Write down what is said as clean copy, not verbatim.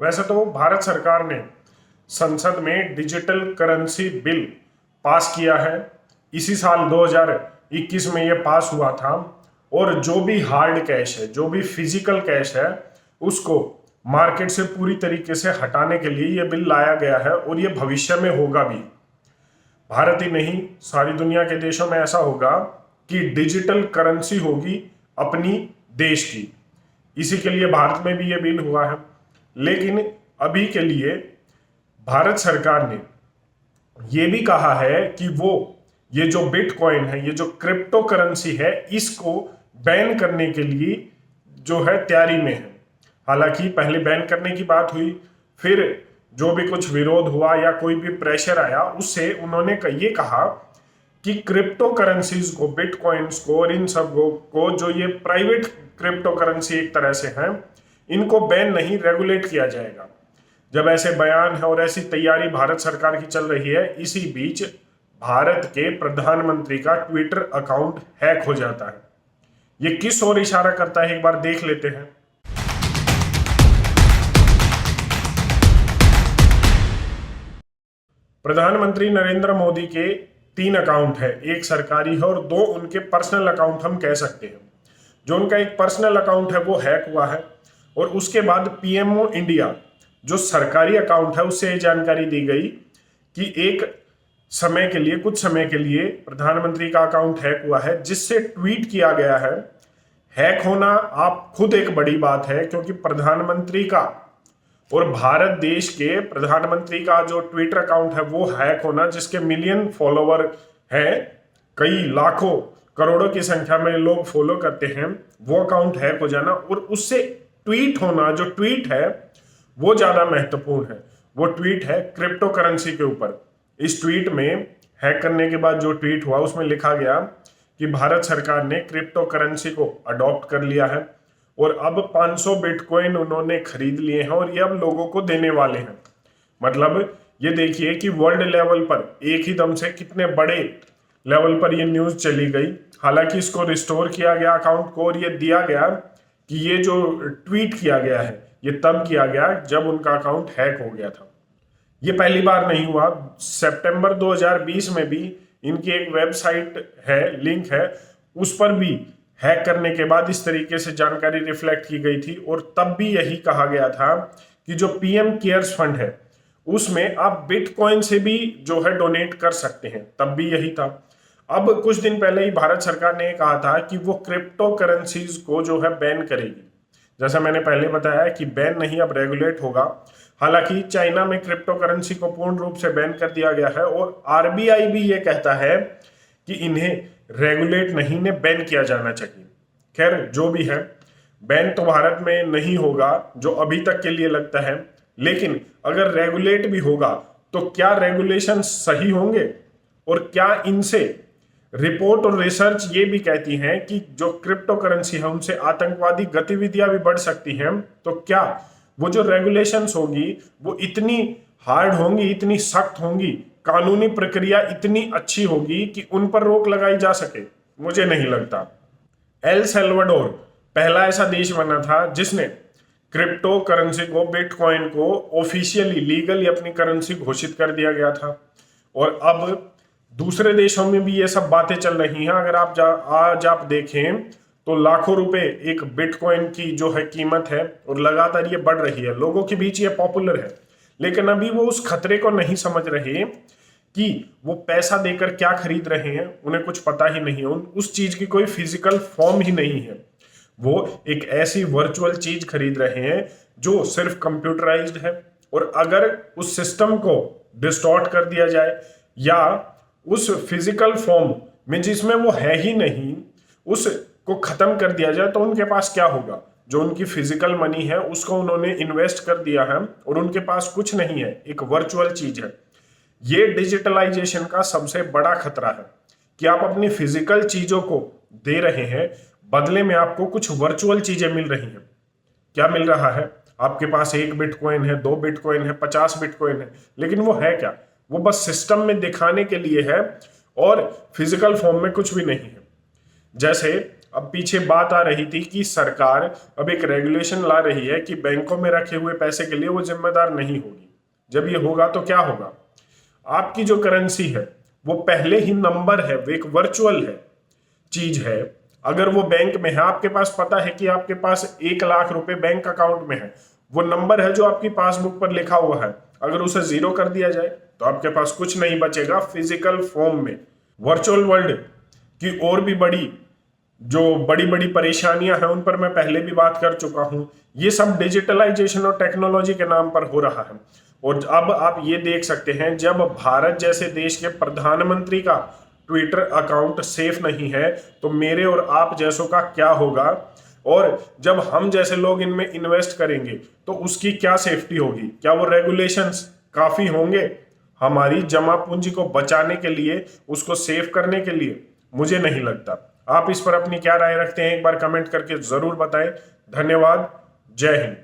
वैसे तो भारत सरकार ने संसद में डिजिटल करेंसी बिल पास किया है। इसी साल 2021 में ये पास हुआ था। और जो भी हार्ड कैश है, जो भी फिजिकल कैश है, उसको मार्केट से पूरी तरीके से हटाने के लिए ये बिल लाया गया है और ये भविष्य में होगा भी। भारत ही नहीं, सारी दुनिया के देशों में ऐसा होगा कि डिजिटल करेंसी होगी अपनी देश की। इसी के लिए भारत में भी ये बिल हुआ है। लेकिन अभी के लिए भारत सरकार ने ये भी कहा है कि वो ये जो बिटकॉइन है, ये जो क्रिप्टो करेंसी है, इसको बैन करने के लिए जो है तैयारी में है। हालांकि पहले बैन करने की बात हुई, फिर जो भी कुछ विरोध हुआ या कोई भी प्रेशर आया, उससे उन्होंने ये कहा कि क्रिप्टो करेंसीज को, बिटकॉइंस को और इन सब को, जो ये प्राइवेट क्रिप्टो करेंसी एक तरह से हैं, इनको बैन नहीं, रेगुलेट किया जाएगा। जब ऐसे बयान है और ऐसी तैयारी भारत सरकार की चल रही है, इसी बीच भारत के प्रधानमंत्री का ट्विटर अकाउंट हैक हो जाता है। ये किस ओर इशारा करता है, एक बार देख लेते हैं। प्रधानमंत्री नरेंद्र मोदी के 3 अकाउंट है, एक सरकारी है और 2 उनके पर्सनल अकाउंट हम कह सकते हैं। जो उनका एक पर्सनल अकाउंट है वो हैक हुआ है और उसके बाद पीएमओ इंडिया जो सरकारी अकाउंट है, उससे ये जानकारी दी गई कि एक समय के लिए, कुछ समय के लिए प्रधानमंत्री का अकाउंट हैक हुआ है, जिससे ट्वीट किया गया है। हैक होना आप खुद एक बड़ी बात है, क्योंकि प्रधानमंत्री का और भारत देश के प्रधानमंत्री का जो ट्विटर अकाउंट है वो हैक होना, जिसके मिलियन फॉलोवर हैं, कई लाखों करोड़ों की संख्या में लोग फॉलो करते हैं, वो अकाउंट हैक हो जाना और उससे ट्वीट होना, जो ट्वीट है वो ज्यादा महत्वपूर्ण है। वो ट्वीट है क्रिप्टो करेंसी के ऊपर। इस ट्वीट में, हैक करने के बाद जो ट्वीट हुआ, उसमें लिखा गया कि भारत सरकार ने क्रिप्टो करेंसी को अडॉप्ट कर लिया है और अब 500 बिटकॉइन उन्होंने खरीद लिए हैं और ये अब लोगों को देने वाले हैं। मतलब ये देखिए कि वर्ल्ड लेवल पर एक ही दम से कितने बड़े लेवल पर ये न्यूज चली गई। हालांकि इसको रिस्टोर किया गया अकाउंट को और ये दिया गया कि ये जो ट्वीट किया गया है ये तब किया गया जब उनका अकाउंट हैक हो गया था। ये पहली बार नहीं हुआ। सितंबर 2020 में भी इनकी एक वेबसाइट है, लिंक है, उस पर भी हैक करने के बाद इस तरीके से जानकारी रिफ्लेक्ट की गई थी और तब भी यही कहा गया था कि जो पीएम केयर्स फंड है उसमें आप बिटकॉइन से भी जो है डोनेट कर सकते हैं, तब भी यही था। अब कुछ दिन पहले ही भारत सरकार ने कहा था कि वो क्रिप्टो करेंसीज को जो है बैन करेगी। जैसा मैंने पहले बताया कि बैन नहीं, अब रेगुलेट होगा। हालांकि चाइना में क्रिप्टो करेंसी को पूर्ण रूप से बैन कर दिया गया है और आरबीआई भी ये कहता है कि इन्हें रेगुलेट नहीं ने बैन किया जाना चाहिए। खैर जो भी है, बैन तो भारत में नहीं होगा जो अभी तक के लिए लगता है, लेकिन अगर रेगुलेट भी होगा तो क्या रेगुलेशन सही होंगे और क्या इनसे, रिपोर्ट और रिसर्च ये भी कहती हैं कि जो क्रिप्टो करेंसी है उनसे आतंकवादी गतिविधियां भी बढ़ सकती हैं, तो क्या वो जो रेगुलेशंस होगी वो इतनी हार्ड होंगी, इतनी सख्त होंगी, कानूनी प्रक्रिया इतनी अच्छी होगी कि उन पर रोक लगाई जा सके? मुझे नहीं लगता। एल सल्वाडोर पहला ऐसा देश बना था जिसने क्रिप्टो करेंसी को, बिटकॉइन को ऑफिशियली, लीगली अपनी करेंसी घोषित कर दिया गया था। और अब दूसरे देशों में भी ये सब बातें चल रही हैं। अगर आप आज आप देखें तो लाखों रुपए एक बिटकॉइन की जो है कीमत है और लगातार ये बढ़ रही है, लोगों के बीच ये पॉपुलर है। लेकिन अभी वो उस खतरे को नहीं समझ रहे कि वो पैसा देकर क्या खरीद रहे हैं, उन्हें कुछ पता ही नहीं है। उस चीज की कोई फिजिकल फॉर्म ही नहीं है। वो एक ऐसी वर्चुअल चीज खरीद रहे हैं जो सिर्फ कंप्यूटराइज्ड है, और अगर उस सिस्टम को डिस्टॉर्ट कर दिया जाए या उस फिजिकल फॉर्म में जिसमें वो है ही नहीं उसको खत्म कर दिया जाए, तो उनके पास क्या होगा? जो उनकी फिजिकल मनी है उसको उन्होंने इन्वेस्ट कर दिया है और उनके पास कुछ नहीं है, एक वर्चुअल चीज है। ये डिजिटलाइजेशन का सबसे बड़ा खतरा है कि आप अपनी फिजिकल चीजों को दे रहे हैं, बदले में आपको कुछ वर्चुअल चीजें मिल रही हैं। क्या मिल रहा है? आपके पास 1 बिटकॉइन है, 2 बिटकॉइन है, 50 बिटकॉइन है, लेकिन वो है क्या? वो बस सिस्टम में दिखाने के लिए है और फिजिकल फॉर्म में कुछ भी नहीं है। जैसे अब पीछे बात आ रही थी कि सरकार अब एक रेगुलेशन ला रही है कि बैंकों में रखे हुए पैसे के लिए वो जिम्मेदार नहीं होगी। जब ये होगा तो क्या होगा, आपकी जो करेंसी है वो पहले ही नंबर है, वो एक वर्चुअल है चीज है। अगर वो बैंक में है, आपके पास पता है कि आपके पास 1 लाख रुपए बैंक अकाउंट में है, वो नंबर है जो आपकी पासबुक पर लिखा हुआ है, अगर उसे जीरो कर दिया जाए तो आपके पास कुछ नहीं बचेगा फिजिकल फॉर्म में। वर्चुअल वर्ल्ड की और भी जो बड़ी बड़ी परेशानियां हैं उन पर मैं पहले भी बात कर चुका हूं। ये सब डिजिटलाइजेशन और टेक्नोलॉजी के नाम पर हो रहा है। और अब आप ये देख सकते हैं, जब भारत जैसे देश के प्रधानमंत्री का ट्विटर अकाउंट सेफ नहीं है तो मेरे और आप जैसों का क्या होगा। और जब हम जैसे लोग इनमें इन्वेस्ट करेंगे तो उसकी क्या सेफ्टी होगी, क्या वो रेगुलेशंस काफी होंगे हमारी जमा पूंजी को बचाने के लिए, उसको सेव करने के लिए? मुझे नहीं लगता। आप इस पर अपनी क्या राय रखते हैं, एक बार कमेंट करके जरूर बताएं। धन्यवाद। जय हिंद।